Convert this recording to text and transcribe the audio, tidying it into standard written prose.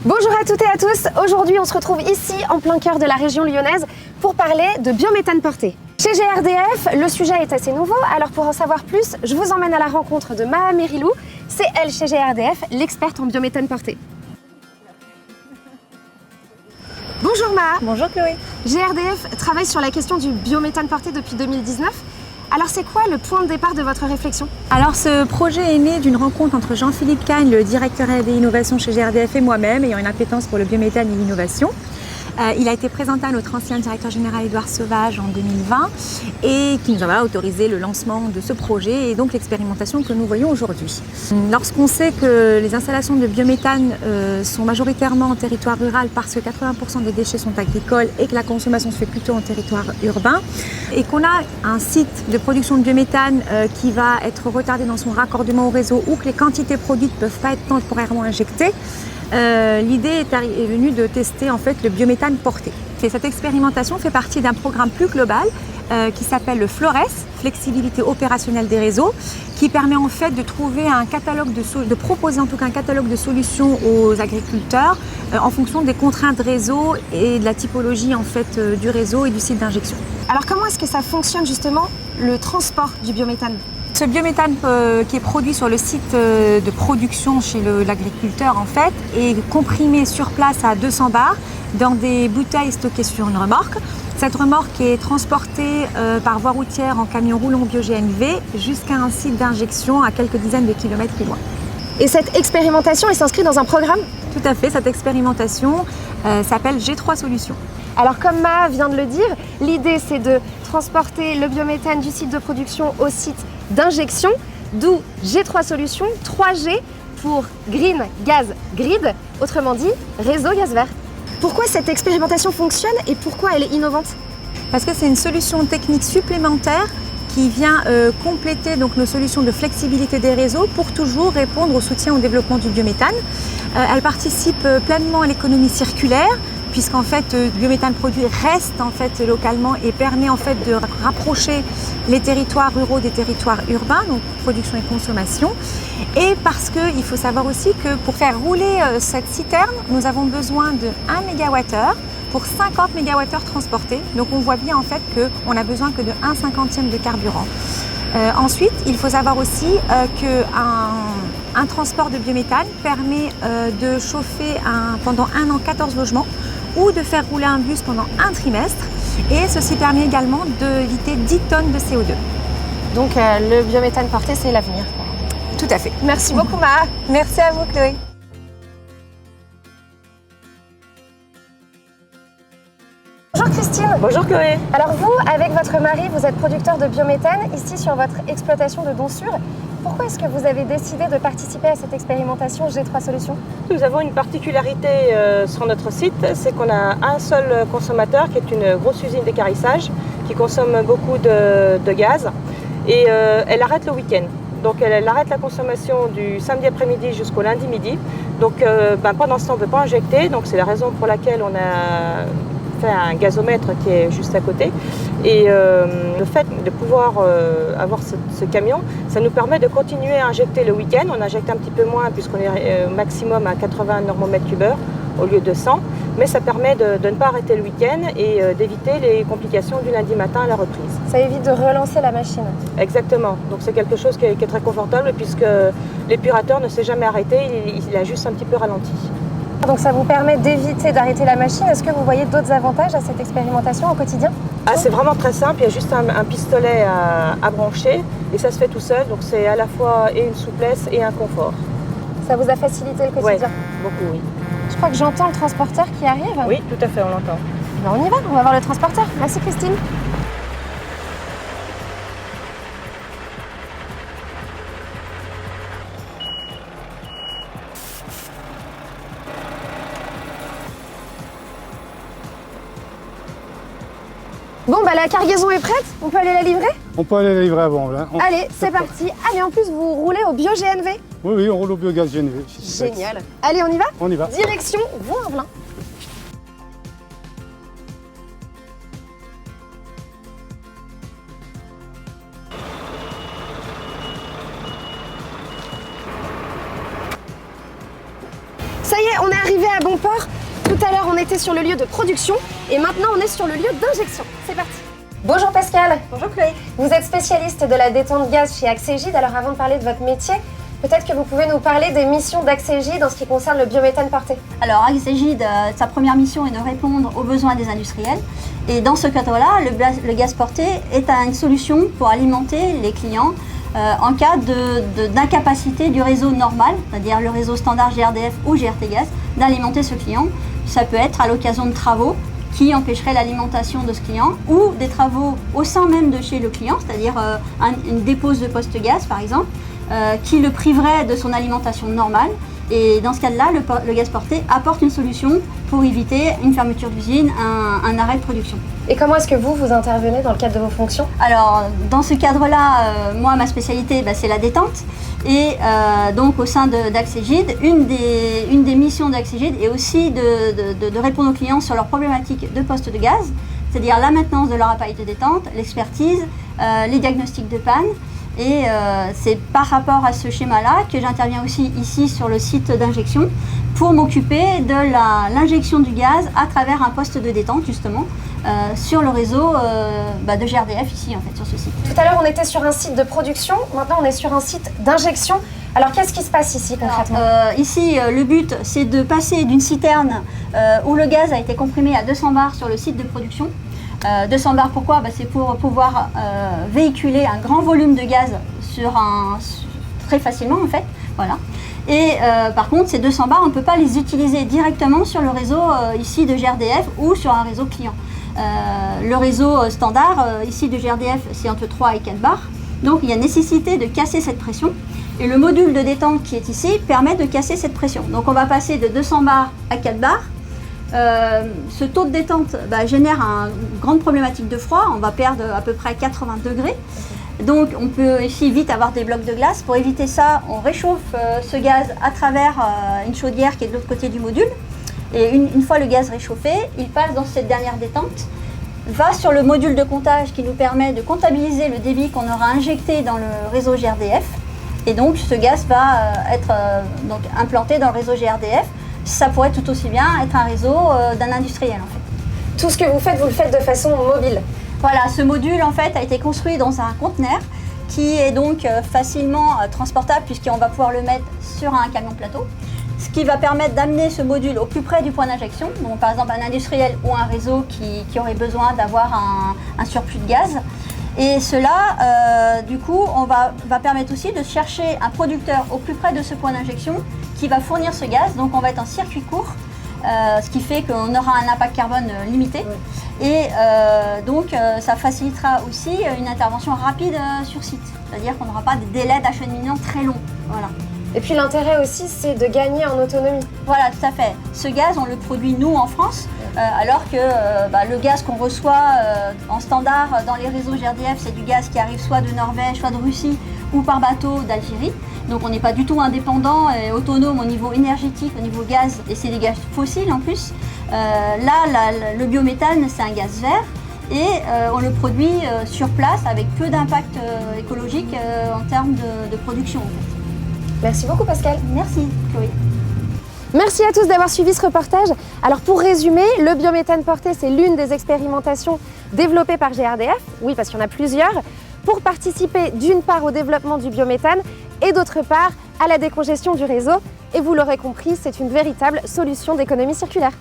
Bonjour à toutes et à tous, aujourd'hui on se retrouve ici en plein cœur de la région lyonnaise pour parler de biométhane porté. Chez GRDF, le sujet est assez nouveau, alors pour en savoir plus, je vous emmène à la rencontre de Maha Merilou. C'est elle chez GRDF, l'experte en biométhane porté. Bonjour Maha. Bonjour Chloé. GRDF travaille sur la question du biométhane porté depuis 2019. Alors c'est quoi le point de départ de votre réflexion? Alors ce projet est né d'une rencontre entre Jean-Philippe Cagne, le directeur R&D Innovation chez GRDF et moi-même, ayant une appétence pour le biométhane et l'innovation. Il a été présenté à notre ancien directeur général Édouard Sauvage en 2020 et qui nous a autorisé le lancement de ce projet et donc l'expérimentation que nous voyons aujourd'hui. Lorsqu'on sait que les installations de biométhane sont majoritairement en territoire rural parce que 80% des déchets sont agricoles et que la consommation se fait plutôt en territoire urbain et qu'on a un site de production de biométhane qui va être retardé dans son raccordement au réseau ou que les quantités produites ne peuvent pas être temporairement injectées, l'idée est venue de tester en fait le biométhane porté. Et cette expérimentation fait partie d'un programme plus global qui s'appelle le FLORES, Flexibilité opérationnelle des réseaux, qui permet en fait de trouver un catalogue de proposer en tout cas un catalogue de solutions aux agriculteurs en fonction des contraintes réseau et de la typologie en fait du réseau et du site d'injection. Alors comment est-ce que ça fonctionne justement le transport du biométhane? Ce biométhane qui est produit sur le site de production chez l'agriculteur en fait est comprimé sur place à 200 bars dans des bouteilles stockées sur une remorque. Cette remorque est transportée par voie routière en camion roulant bio-GNV jusqu'à un site d'injection à quelques dizaines de kilomètres plus loin. Et cette expérimentation, elle s'inscrit dans un programme? Tout à fait, cette expérimentation s'appelle G3 Solutions. Alors comme Maha vient de le dire, l'idée c'est de transporter le biométhane du site de production au site d'injection, d'où G3 Solutions, 3G pour Green, Gaz, Grid, autrement dit réseau gaz vert. Pourquoi cette expérimentation fonctionne et pourquoi elle est innovante? Parce que c'est une solution technique supplémentaire qui vient compléter donc nos solutions de flexibilité des réseaux pour toujours répondre au soutien au développement du biométhane. Elle participe pleinement à l'économie circulaire puisqu'en fait le biométhane produit reste en fait localement et permet en fait de rapprocher les territoires ruraux des territoires urbains, donc production et consommation. Et parce qu'il faut savoir aussi que pour faire rouler cette citerne, nous avons besoin de 1 MWh pour 50 MWh transportés. Donc on voit bien en fait qu'on n'a besoin que de 1/50 de carburant. Ensuite, il faut savoir aussi qu'un transport de biométhane permet de chauffer pendant 1 an 14 logements ou de faire rouler un bus pendant un trimestre. Et ceci permet également d'éviter 10 tonnes de CO2. Donc le biométhane porté, c'est l'avenir. Tout à fait. Merci beaucoup Maha. Merci à vous Chloé. Bonjour Christine. Bonjour Chloé. Alors vous, avec votre mari, vous êtes producteur de biométhane ici sur votre exploitation de Donsure. Pourquoi est-ce que vous avez décidé de participer à cette expérimentation G3 Solutions? Nous avons une particularité sur notre site, c'est qu'on a un seul consommateur qui est une grosse usine d'équarrissage qui consomme beaucoup de gaz et elle arrête le week-end. Donc elle arrête la consommation du samedi après-midi jusqu'au lundi midi. Donc pendant ce temps on ne peut pas injecter, donc c'est la raison pour laquelle on a fait un gazomètre qui est juste à côté. Et le fait de pouvoir avoir ce camion, ça nous permet de continuer à injecter le week-end. On injecte un petit peu moins puisqu'on est au maximum à 80 normomètres cubeurs au lieu de 100. Mais ça permet de ne pas arrêter le week-end et d'éviter les complications du lundi matin à la reprise. Ça évite de relancer la machine. Exactement. Donc c'est quelque chose qui est très confortable puisque l'épurateur ne s'est jamais arrêté, il a juste un petit peu ralenti. Donc ça vous permet d'éviter d'arrêter la machine. Est-ce que vous voyez d'autres avantages à cette expérimentation au quotidien? C'est vraiment très simple, il y a juste un pistolet à brancher et ça se fait tout seul. Donc c'est à la fois et une souplesse et un confort. Ça vous a facilité le quotidien? Oui, beaucoup oui. Je crois que j'entends le transporteur qui arrive. Oui, tout à fait, on l'entend. Ben on y va, on va voir le transporteur. Merci Christine. Bon, bah la cargaison est prête, on peut aller la livrer? On peut aller la livrer avant. Là. Allez, c'est parti. Ah, mais en plus, vous roulez au bio-GNV? Oui, on roule au biogaz GNV. Génial. Allez, on y va? On y va. Direction Vaux-en-Velin. Ça y est, on est arrivé à bon port. Tout à l'heure, on était sur le lieu de production et maintenant, on est sur le lieu d'injection. C'est parti. Bonjour Pascal. Bonjour Chloé. Vous êtes spécialiste de la détente gaz chez Axegide. Alors avant de parler de votre métier, peut-être que vous pouvez nous parler des missions d'Axegide en ce qui concerne le biométhane porté. Alors Axegide, sa première mission est de répondre aux besoins des industriels. Et dans ce cadre-là, le gaz porté est une solution pour alimenter les clients en cas d'incapacité du réseau normal, c'est-à-dire le réseau standard GRDF ou GRT Gaz, d'alimenter ce client. Ça peut être à l'occasion de travaux qui empêcherait l'alimentation de ce client ou des travaux au sein même de chez le client, c'est-à-dire une dépose de poste gaz par exemple, qui le priverait de son alimentation normale. Et dans ce cas-là, le gaz porté apporte une solution pour éviter une fermeture d'usine, un arrêt de production. Et comment est-ce que vous intervenez dans le cadre de vos fonctions? Alors, dans ce cadre-là, moi, ma spécialité, c'est la détente. Et donc, au sein d'Axegide, une des missions d'Axegide est aussi de répondre aux clients sur leurs problématiques de poste de gaz, c'est-à-dire la maintenance de leur appareil de détente, l'expertise, les diagnostics de panne. Et c'est par rapport à ce schéma-là que j'interviens aussi ici sur le site d'injection pour m'occuper de l'injection du gaz à travers un poste de détente justement sur le réseau de GRDF ici en fait sur ce site. Tout à l'heure on était sur un site de production, maintenant on est sur un site d'injection. Alors qu'est-ce qui se passe ici concrètement? Ici le but c'est de passer d'une citerne où le gaz a été comprimé à 200 bars sur le site de production. 200 bars, pourquoi? C'est pour pouvoir véhiculer un grand volume de gaz très facilement en fait. Voilà. Et par contre, ces 200 bars, on ne peut pas les utiliser directement sur le réseau ici de GRDF ou sur un réseau client. Le réseau standard ici de GRDF, c'est entre 3 et 4 bars. Donc il y a nécessité de casser cette pression. Et le module de détente qui est ici permet de casser cette pression. Donc on va passer de 200 bars à 4 bars. Ce taux de détente génère une grande problématique de froid, on va perdre à peu près 80 degrés. Donc on peut ici vite avoir des blocs de glace. Pour éviter ça, on réchauffe ce gaz à travers une chaudière qui est de l'autre côté du module. Et une fois le gaz réchauffé, il passe dans cette dernière détente, va sur le module de comptage qui nous permet de comptabiliser le débit qu'on aura injecté dans le réseau GRDF. Et donc ce gaz va être implanté dans le réseau GRDF. Ça pourrait tout aussi bien être un réseau d'un industriel en fait. Tout ce que vous faites, vous le faites de façon mobile? Voilà, ce module en fait a été construit dans un conteneur qui est donc facilement transportable puisqu'on va pouvoir le mettre sur un camion plateau. Ce qui va permettre d'amener ce module au plus près du point d'injection, donc par exemple un industriel ou un réseau qui aurait besoin d'avoir un surplus de gaz. Et cela, du coup, va permettre aussi de chercher un producteur au plus près de ce point d'injection qui va fournir ce gaz. Donc on va être en circuit court, ce qui fait qu'on aura un impact carbone limité. Oui. Et donc ça facilitera aussi une intervention rapide sur site. C'est-à-dire qu'on n'aura pas des délais d'acheminement très longs. Voilà. Et puis l'intérêt aussi, c'est de gagner en autonomie. Voilà, tout à fait. Ce gaz, on le produit nous en France, alors que le gaz qu'on reçoit en standard dans les réseaux GRDF, c'est du gaz qui arrive soit de Norvège, soit de Russie ou par bateau d'Algérie. Donc on n'est pas du tout indépendant et autonome au niveau énergétique, au niveau gaz, et c'est des gaz fossiles en plus. Le biométhane, c'est un gaz vert. Et on le produit sur place avec peu d'impact écologique en termes de production. En fait. Merci beaucoup Pascal. Merci Chloé. Merci à tous d'avoir suivi ce reportage. Alors pour résumer, le biométhane porté, c'est l'une des expérimentations développées par GRDF, oui parce qu'il y en a plusieurs, pour participer d'une part au développement du biométhane et d'autre part à la décongestion du réseau. Et vous l'aurez compris, c'est une véritable solution d'économie circulaire.